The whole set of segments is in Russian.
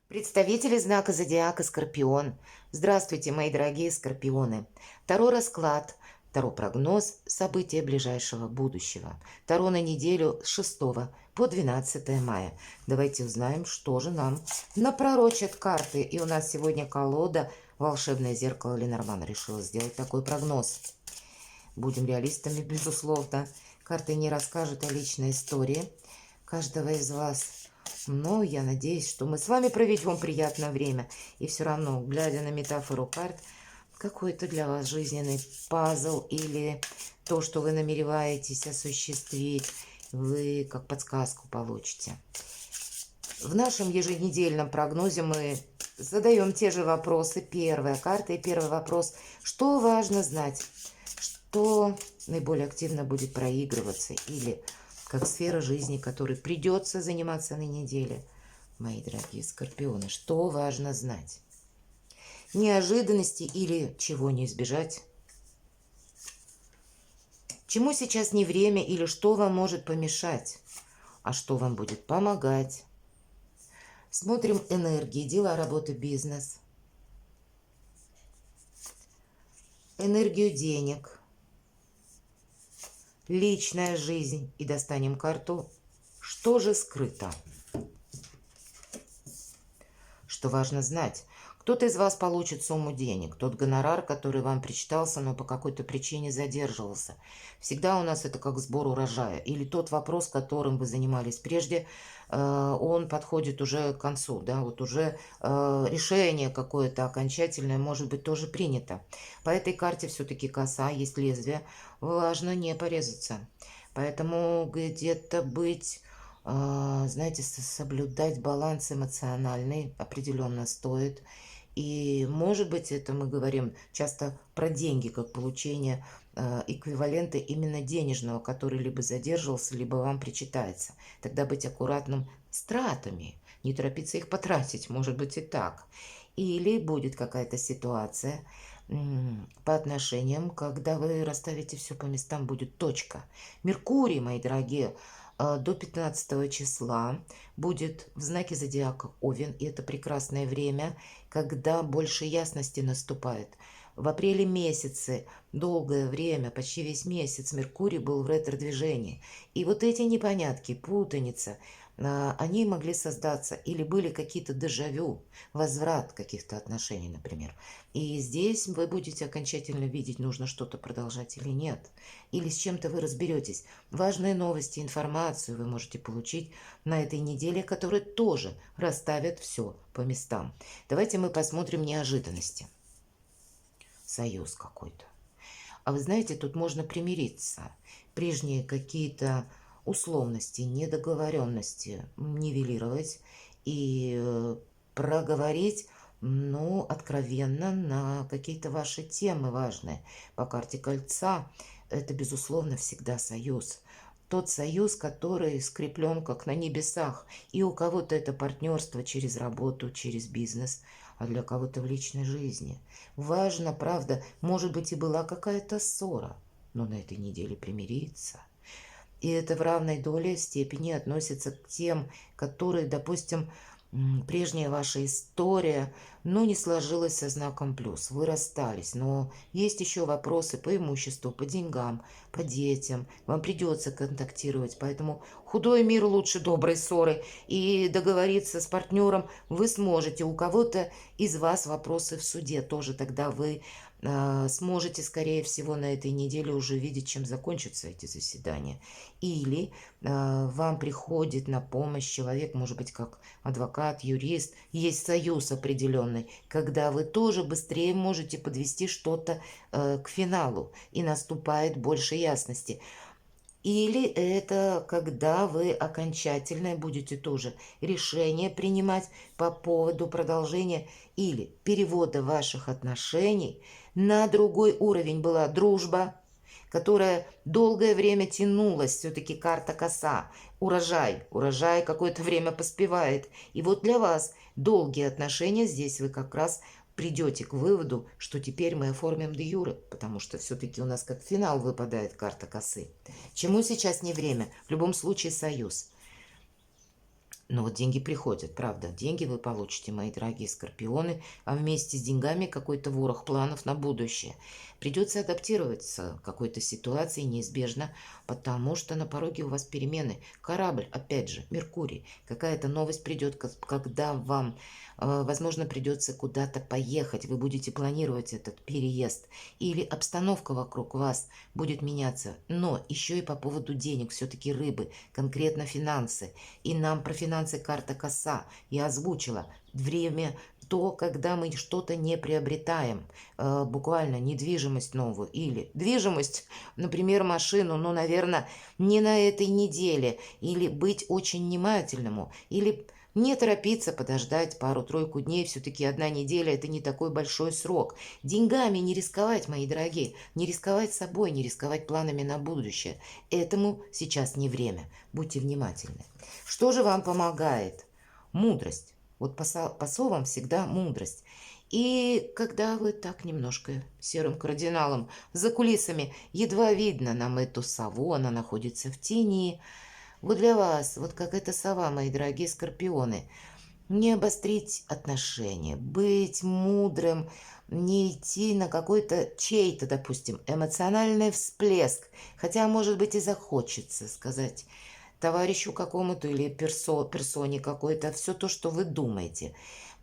Представители знака зодиака Скорпион. Здравствуйте, мои дорогие скорпионы. Таро расклад, таро прогноз, события ближайшего будущего. Таро на неделю с 6 по 12 мая. Давайте узнаем, что же нам напророчат карты. И у нас сегодня колода «Волшебное зеркало». Ленорман решила сделать такой прогноз. Будем реалистами, безусловно. Карты не расскажут о личной истории каждого из вас. Но я надеюсь, что мы с вами проведем приятное время. И все равно, глядя на метафору карт, какой-то для вас жизненный пазл или то, что вы намереваетесь осуществить, вы как подсказку получите. В нашем еженедельном прогнозе мы задаем те же вопросы. Первая карта и первый вопрос. Что важно знать? Что наиболее активно будет проигрываться? Или как сфера жизни, которой придется заниматься на неделе? Мои дорогие скорпионы, что важно знать? Неожиданности или чего не избежать? Чему сейчас не время или что вам может помешать? А что вам будет помогать? Смотрим энергии, дела, работа, бизнес. Энергию денег. Личная жизнь. И достанем карту. Что же скрыто? Что важно знать? Кто-то из вас получит сумму денег, тот гонорар, который вам причитался, но по какой-то причине задерживался. Всегда у нас это как сбор урожая. Или тот вопрос, которым вы занимались прежде, он подходит уже к концу. Да? Вот уже решение какое-то окончательное может быть тоже принято. По этой карте все-таки коса, есть лезвие. Важно не порезаться. Поэтому где-то быть... знаете, соблюдать баланс эмоциональный определенно стоит. И, может быть, это мы говорим часто про деньги, как получение эквивалента именно денежного, который либо задерживался, либо вам причитается. Тогда быть аккуратным с тратами, не торопиться их потратить, может быть и так. Или будет какая-то ситуация по отношениям, когда вы расставите все по местам, будет точка. Меркурий, мои дорогие, до 15 числа будет в знаке зодиака Овен, и это прекрасное время, когда больше ясности наступает. В апреле месяце, долгое время, почти весь месяц Меркурий был в ретро-движении. И вот эти непонятки, путаница, они могли создаться или были какие-то дежавю, возврат каких-то отношений, например. И здесь вы будете окончательно видеть, нужно что-то продолжать или нет. Или с чем-то вы разберетесь. Важные новости, информацию вы можете получить на этой неделе, которые тоже расставят все по местам. Давайте мы посмотрим неожиданности. Союз какой-то. А вы знаете, тут можно примириться. Прежние какие-то условности, недоговоренности нивелировать и проговорить, ну, откровенно на какие-то ваши темы важные. По карте кольца это, безусловно, всегда союз. Тот союз, который скреплен как на небесах. И у кого-то это партнерство через работу, через бизнес, а для кого-то в личной жизни. Важно, правда, может быть и была какая-то ссора, но на этой неделе примириться. И это в равной доле степени относится к тем, которые, допустим, прежняя ваша история, ну, не сложилась со знаком плюс. Вы расстались, но есть еще вопросы по имуществу, по деньгам, по детям. Вам придется контактировать, поэтому худой мир лучше доброй ссоры. И договориться с партнером вы сможете. У кого-то из вас вопросы в суде тоже, тогда вы сможете, скорее всего, на этой неделе уже видеть, чем закончатся эти заседания. Или вам приходит на помощь человек, может быть, как адвокат, юрист, есть союз определенный, когда вы тоже быстрее можете подвести что-то к финалу, и наступает больше ясности. Или это когда вы окончательно будете тоже решение принимать по поводу продолжения или перевода ваших отношений на другой уровень. Была дружба, которая долгое время тянулась, все-таки карта коса, урожай какое-то время поспевает. И вот для вас долгие отношения, здесь вы как раз придете к выводу, что теперь мы оформим де юре, потому что все-таки у нас как финал выпадает карта косы. Чему сейчас не время? В любом случае союз. Но вот деньги приходят, правда. Деньги вы получите, мои дорогие скорпионы, а вместе с деньгами какой-то ворох планов на будущее. Придется адаптироваться к какой-то ситуации неизбежно, потому что на пороге у вас перемены. Корабль, опять же, Меркурий. Какая-то новость придет, когда вам, возможно, придется куда-то поехать. Вы будете планировать этот переезд. Или обстановка вокруг вас будет меняться. Но еще и по поводу денег, все-таки рыбы, конкретно финансы. И нам про финансы карта коса. Я озвучила. Время то, когда мы что-то не приобретаем, буквально недвижимость новую или движимость, например, машину, ну, наверное, не на этой неделе, или быть очень внимательному, или не торопиться, подождать пару-тройку дней, все-таки одна неделя – это не такой большой срок. Деньгами не рисковать, мои дорогие, не рисковать собой, не рисковать планами на будущее. Этому сейчас не время. Будьте внимательны. Что же вам помогает? Мудрость. Вот по совам всегда мудрость. И когда вы так немножко серым кардиналом за кулисами, едва видно нам эту сову, она находится в тени. Вот для вас, вот как эта сова, мои дорогие скорпионы, не обострить отношения, быть мудрым, не идти на какой-то чей-то, допустим, эмоциональный всплеск. Хотя, может быть, и захочется сказать товарищу какому-то или персоне какой-то все то, что вы думаете.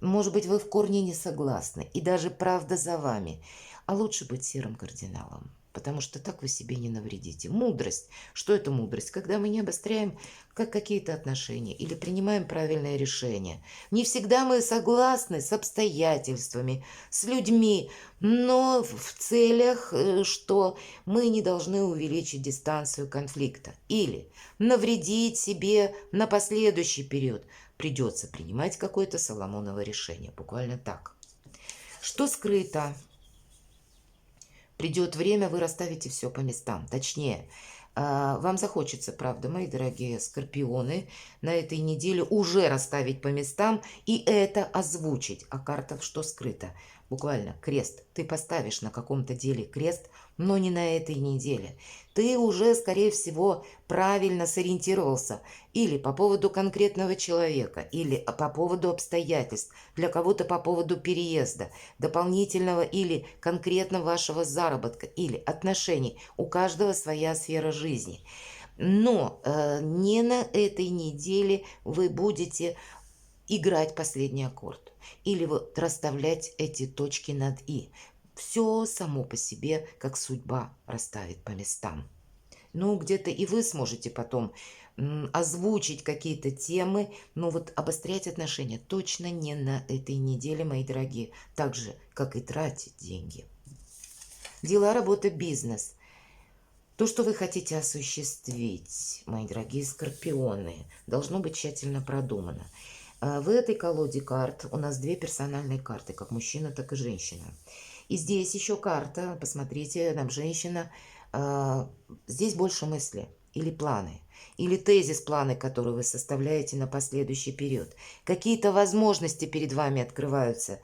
Может быть, вы в корне не согласны, и даже правда за вами. А лучше быть серым кардиналом, потому что так вы себе не навредите. Мудрость. Что это мудрость? Когда мы не обостряем как какие-то отношения или принимаем правильное решение. Не всегда мы согласны с обстоятельствами, с людьми, но в целях, что мы не должны увеличить дистанцию конфликта или навредить себе на последующий период. Придется принимать какое-то Соломоново решение. Буквально так. Что скрыто? Придет время, вы расставите все по местам. Точнее, вам захочется, правда, мои дорогие скорпионы, на этой неделе уже расставить по местам и это озвучить. А карта что скрыто? Буквально крест. Ты поставишь на каком-то деле крест, но не на этой неделе. Ты уже, скорее всего, правильно сориентировался или по поводу конкретного человека, или по поводу обстоятельств, для кого-то по поводу переезда, дополнительного или конкретно вашего заработка, или отношений. У каждого своя сфера жизни. Но не на этой неделе вы будете играть последний аккорд или вот расставлять эти точки над «и». Все само по себе, как судьба расставит по местам. Ну, где-то и вы сможете потом озвучить какие-то темы, но вот обострять отношения точно не на этой неделе, мои дорогие, так же, как и тратить деньги. Дела, работа, бизнес. То, что вы хотите осуществить, мои дорогие скорпионы, должно быть тщательно продумано. В этой колоде карт у нас две персональные карты, как мужчина, так и женщина. И здесь еще карта, посмотрите, там женщина, здесь больше мысли или планы, или тезис-планы, которые вы составляете на последующий период. Какие-то возможности перед вами открываются,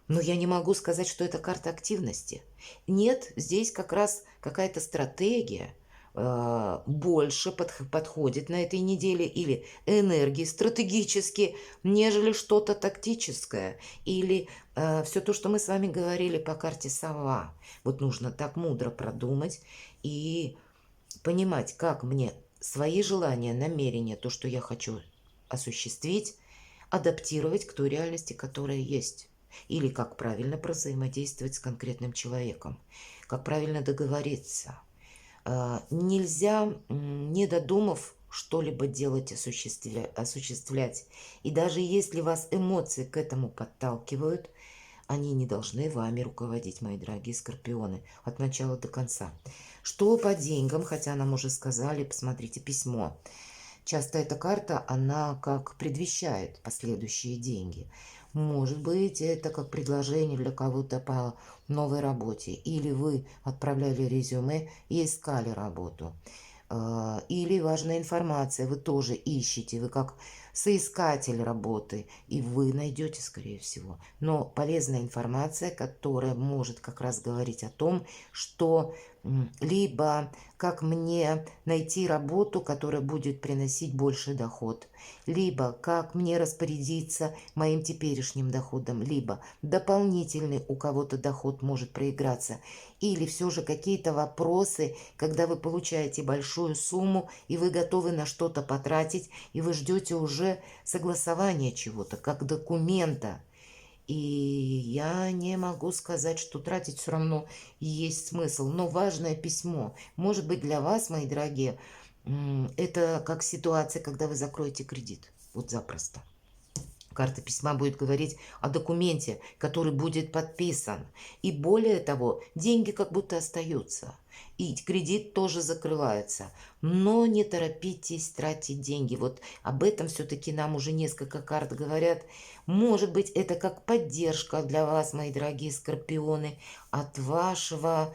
но я не могу сказать, что это карта активности. Нет, здесь как раз какая-то стратегия, больше подходит на этой неделе или энергии стратегически, нежели что-то тактическое или все то, что мы с вами говорили по карте сова. Вот нужно так мудро продумать и понимать, как мне свои желания, намерения, то, что я хочу осуществить, адаптировать к той реальности, которая есть. Или как правильно взаимодействовать с конкретным человеком, как правильно договориться. Нельзя, не додумав, что-либо делать, осуществлять. И даже если вас эмоции к этому подталкивают, они не должны вами руководить, мои дорогие скорпионы, от начала до конца. Что по деньгам, хотя нам уже сказали, посмотрите письмо. Часто эта карта, она как предвещает последующие деньги. Может быть, это как предложение для кого-то по новой работе. Или вы отправляли резюме и искали работу. Или важная информация, вы тоже ищете, вы как соискатель работы, и вы найдете, скорее всего. Но полезная информация, которая может как раз говорить о том, что либо как мне найти работу, которая будет приносить больший доход, либо как мне распорядиться моим теперешним доходом, либо дополнительный у кого-то доход может проиграться, или все же какие-то вопросы, когда вы получаете большую сумму и вы готовы на что-то потратить, и вы ждете уже согласования чего-то, как документа. И я не могу сказать, что тратить все равно есть смысл. Но важное письмо. Может быть, для вас, мои дорогие, это как ситуация, когда вы закроете кредит. Вот запросто. Карта письма будет говорить о документе, который будет подписан. И более того, деньги как будто остаются. И кредит тоже закрывается. Но не торопитесь тратить деньги. Вот об этом все-таки нам уже несколько карт говорят. Может быть, это как поддержка для вас, мои дорогие скорпионы, от вашего...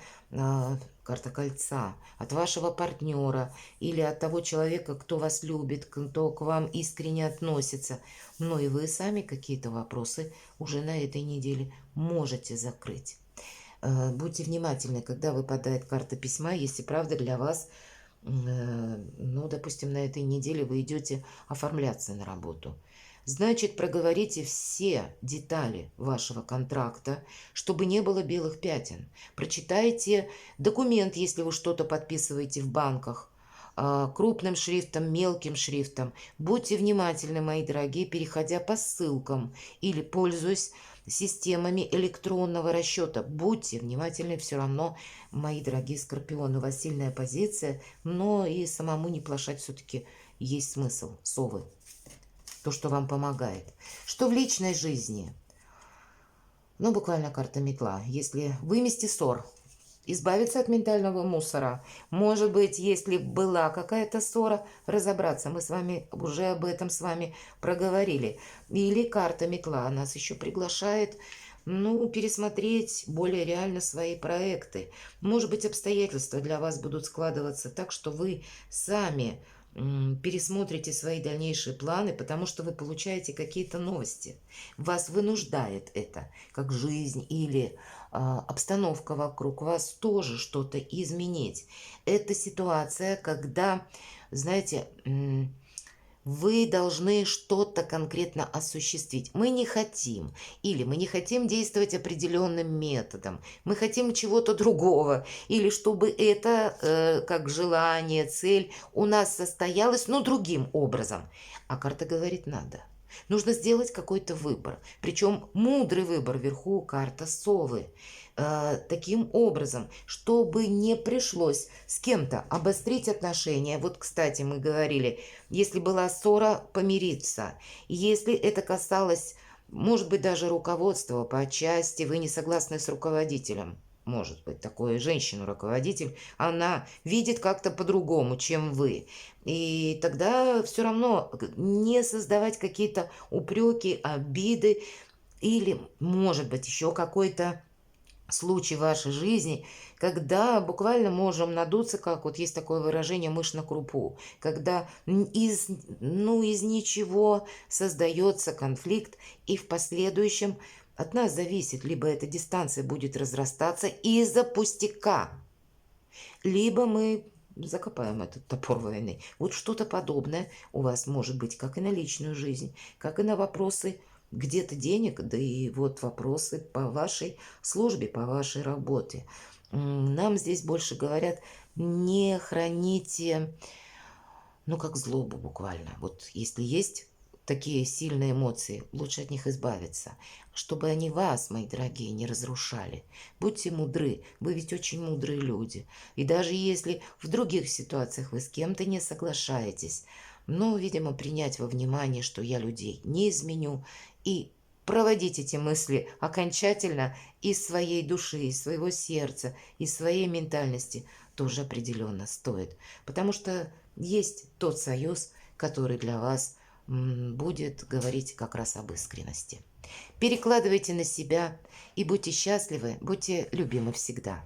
карта кольца, от вашего партнера или от того человека, кто вас любит, кто к вам искренне относится. Но и вы сами какие-то вопросы уже на этой неделе можете закрыть. Будьте внимательны, когда выпадает карта письма, если правда для вас, ну, допустим, на этой неделе вы идете оформляться на работу. Значит, проговорите все детали вашего контракта, чтобы не было белых пятен. Прочитайте документ, если вы что-то подписываете в банках, крупным шрифтом, мелким шрифтом. Будьте внимательны, мои дорогие, переходя по ссылкам или пользуясь системами электронного расчета. Будьте внимательны все равно, мои дорогие скорпионы. У вас сильная позиция, но и самому не плашать все-таки есть смысл. Совы. То, что вам помогает. Что в личной жизни? Ну, буквально карта метла. Если вымести ссор, избавиться от ментального мусора. Может быть, если была какая-то ссора, разобраться. Мы с вами уже об этом с вами проговорили. Или карта метла нас еще приглашает, ну, пересмотреть более реально свои проекты. Может быть, обстоятельства для вас будут складываться так, что вы сами пересмотрите свои дальнейшие планы, потому что вы получаете какие-то новости. Вас вынуждает это, как жизнь или обстановка вокруг вас тоже что-то изменить. Это ситуация, когда, знаете, вы должны что-то конкретно осуществить. Мы не хотим, или мы не хотим действовать определенным методом, мы хотим чего-то другого, или чтобы это, как желание, цель у нас состоялась, но другим образом. А карта говорит, надо. Нужно сделать какой-то выбор. Причем мудрый выбор вверху карта совы. Таким образом, чтобы не пришлось с кем-то обострить отношения. Вот, кстати, мы говорили, если была ссора, помириться. Если это касалось, может быть, даже руководства по части, вы не согласны с руководителем. Может быть, такое женщина-руководитель, она видит как-то по-другому, чем вы. И тогда все равно не создавать какие-то упреки, обиды или, может быть, еще какой-то случай в вашей жизни, когда буквально можем надуться, как вот есть такое выражение «мышь на крупу», когда из ничего создается конфликт, и в последующем от нас зависит, либо эта дистанция будет разрастаться из-за пустяка, либо мы закопаем этот топор войны. Вот что-то подобное у вас может быть как и на личную жизнь, как и на вопросы где-то денег, да и вот вопросы по вашей службе, по вашей работе. Нам здесь больше говорят, не храните, ну, как злобу буквально. Вот если есть такие сильные эмоции, лучше от них избавиться, чтобы они вас, мои дорогие, не разрушали. Будьте мудры, вы ведь очень мудрые люди. И даже если в других ситуациях вы с кем-то не соглашаетесь, но, видимо, принять во внимание, что я людей не изменю, и проводить эти мысли окончательно из своей души, из своего сердца, из своей ментальности тоже определенно стоит. Потому что есть тот союз, который для вас будет говорить как раз об искренности. Перекладывайте на себя и будьте счастливы, будьте любимы всегда.